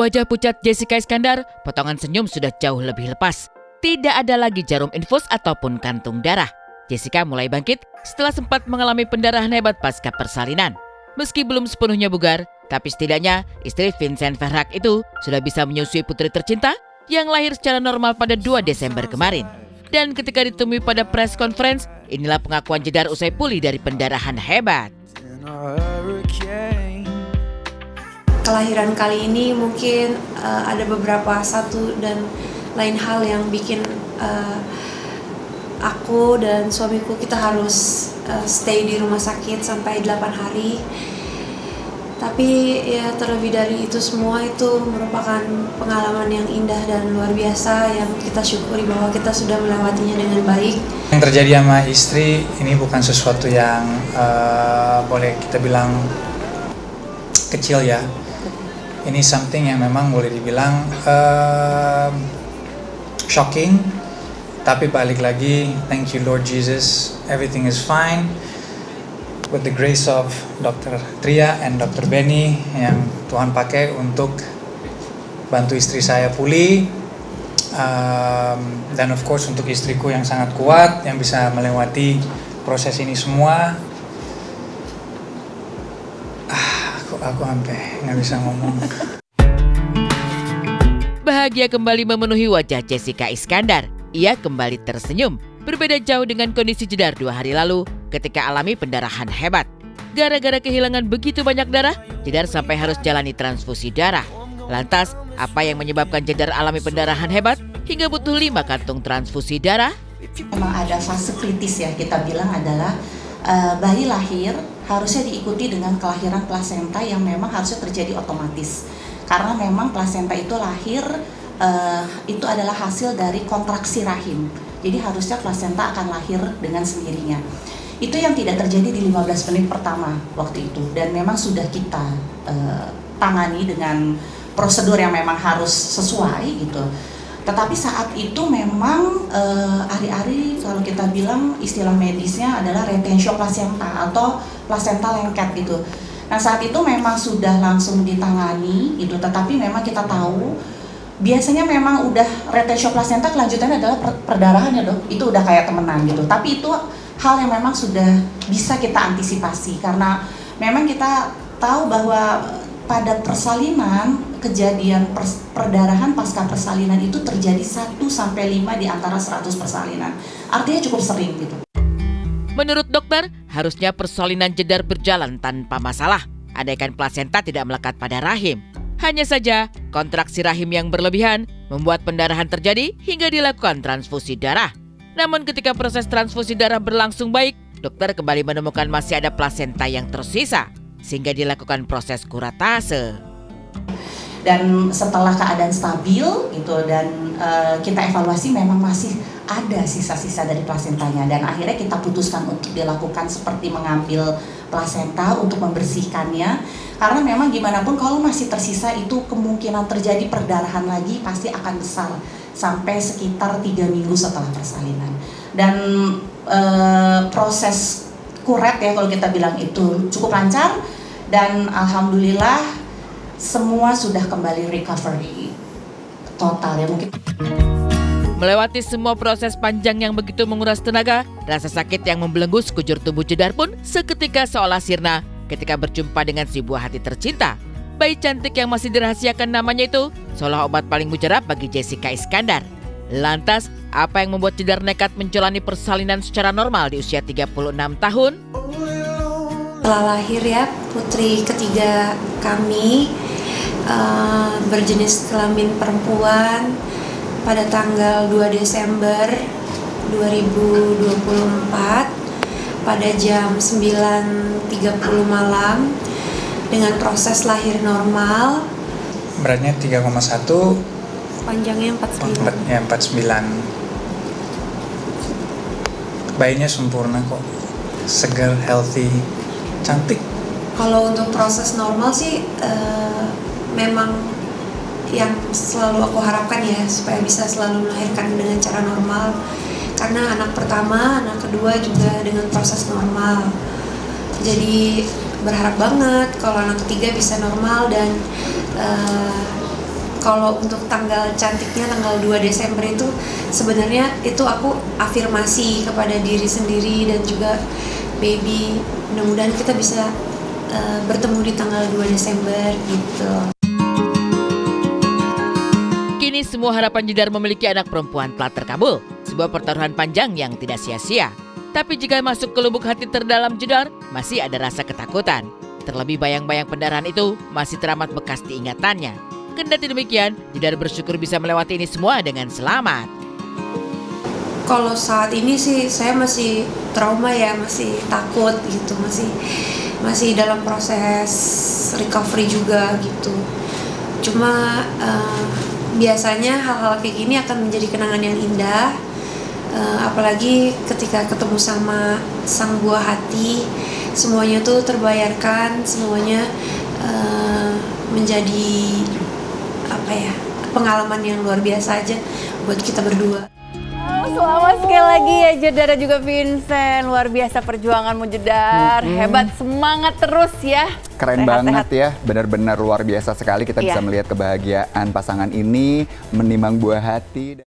wajah pucat Jessica Iskandar, potongan senyum sudah jauh lebih lepas. Tidak ada lagi jarum infus ataupun kantung darah. Jessica mulai bangkit setelah sempat mengalami pendarahan hebat pasca persalinan. Meski belum sepenuhnya bugar, tapi setidaknya istri Vincent Verhaeghe itu sudah bisa menyusui putri tercinta yang lahir secara normal pada 2 Desember kemarin. Dan ketika ditemui pada press conference, inilah pengakuan Jedar usai pulih dari pendarahan hebat. Kelahiran kali ini mungkin ada beberapa satu dan lain hal yang bikin aku dan suamiku kita harus stay di rumah sakit sampai 8 hari. Tapi ya terlebih dari itu semua itu merupakan pengalaman yang indah dan luar biasa yang kita syukuri bahwa kita sudah melewatinya dengan baik. Yang terjadi sama istri ini bukan sesuatu yang boleh kita bilang kecil ya. Ini something yang memang boleh dibilang shocking. Tapi balik lagi, thank you Lord Jesus, everything is fine. With the grace of Dr. Tria and Dr. Benny yang Tuhan pakai untuk bantu istri saya pulih. Dan of course untuk istriku yang sangat kuat, yang bisa melewati proses ini semua. Aku sampai nggak bisa ngomong. Bahagia kembali memenuhi wajah Jessica Iskandar. Ia kembali tersenyum. Berbeda jauh dengan kondisi Jedar 2 hari lalu ketika alami pendarahan hebat. Gara-gara kehilangan begitu banyak darah, Jedar sampai harus jalani transfusi darah. Lantas, apa yang menyebabkan Jedar alami pendarahan hebat hingga butuh 5 kantung transfusi darah? Memang ada fase kritis ya, kita bilang adalah bayi lahir harusnya diikuti dengan kelahiran plasenta yang memang harusnya terjadi otomatis. Karena memang plasenta itu lahir, itu adalah hasil dari kontraksi rahim. Jadi harusnya plasenta akan lahir dengan sendirinya. Itu yang tidak terjadi di 15 menit pertama waktu itu. Dan memang sudah kita tangani dengan prosedur yang memang harus sesuai gitu. Tetapi saat itu memang hari-hari kalau kita bilang istilah medisnya adalah retentio placenta atau placenta lengket gitu. Nah saat itu memang sudah langsung ditangani gitu, tetapi memang kita tahu biasanya memang udah retentio placenta kelanjutannya adalah perdarahan ya dok, itu udah kayak temenan gitu. Tapi itu hal yang memang sudah bisa kita antisipasi karena memang kita tahu bahwa pada persalinan, kejadian perdarahan pasca persalinan itu terjadi 1-5 di antara 100 persalinan. Artinya cukup sering gitu. Menurut dokter, harusnya persalinan Jedar berjalan tanpa masalah. Andaikan plasenta tidak melekat pada rahim. Hanya saja, kontraksi rahim yang berlebihan membuat pendarahan terjadi hingga dilakukan transfusi darah. Namun ketika proses transfusi darah berlangsung baik, dokter kembali menemukan masih ada plasenta yang tersisa, sehingga dilakukan proses kuratase. Dan setelah keadaan stabil gitu dan kita evaluasi memang masih ada sisa-sisa dari plasentanya dan akhirnya kita putuskan untuk dilakukan seperti mengambil plasenta untuk membersihkannya karena memang gimana pun kalau masih tersisa itu kemungkinan terjadi perdarahan lagi pasti akan besar sampai sekitar 3 minggu setelah persalinan dan proses kuret ya kalau kita bilang itu cukup lancar dan alhamdulillah semua sudah kembali recovery total ya mungkin. Melewati semua proses panjang yang begitu menguras tenaga, rasa sakit yang membelenggu sekujur tubuh Jedar pun seketika seolah sirna ketika berjumpa dengan si buah hati tercinta. Bayi cantik yang masih dirahasiakan namanya itu seolah obat paling mujarab bagi Jessica Iskandar. Lantas, apa yang membuat Jedar nekat menjalani persalinan secara normal di usia 36 tahun? Setelah lahir ya, putri ketiga kami berjenis kelamin perempuan pada tanggal 2 Desember 2024 pada jam 9.30 malam dengan proses lahir normal. Beratnya 3,1, panjangnya 49. Ya 49. Bayinya sempurna kok, segar, healthy, cantik. Kalau untuk proses normal sih memang yang selalu aku harapkan ya supaya bisa selalu melahirkan dengan cara normal karena anak pertama, anak kedua juga dengan proses normal. Jadi berharap banget kalau anak ketiga bisa normal dan kalau untuk tanggal cantiknya tanggal 2 Desember itu sebenarnya itu aku afirmasi kepada diri sendiri dan juga baby. Mudah-mudahan kita bisa bertemu di tanggal 2 Desember gitu. Kini semua harapan Jedar memiliki anak perempuan telah terkabul. Sebuah pertaruhan panjang yang tidak sia-sia. Tapi jika masuk ke lubuk hati terdalam Jedar, masih ada rasa ketakutan. Terlebih bayang-bayang pendarahan itu masih teramat bekas di ingatannya. Kendati demikian, Jedar bersyukur bisa melewati ini semua dengan selamat. Kalau saat ini sih saya masih trauma ya, masih takut gitu, masih dalam proses recovery juga gitu. Cuma biasanya hal-hal kayak gini akan menjadi kenangan yang indah, apalagi ketika ketemu sama sang buah hati, semuanya tuh terbayarkan, semuanya menjadi pengalaman yang luar biasa aja buat kita berdua. Selamat sekali lagi ya Jedar dan juga Vincent. Luar biasa perjuanganmu Jedar. Hebat, semangat terus ya. Keren banget ya, benar-benar luar biasa sekali kita bisa melihat kebahagiaan pasangan ini menimang buah hati.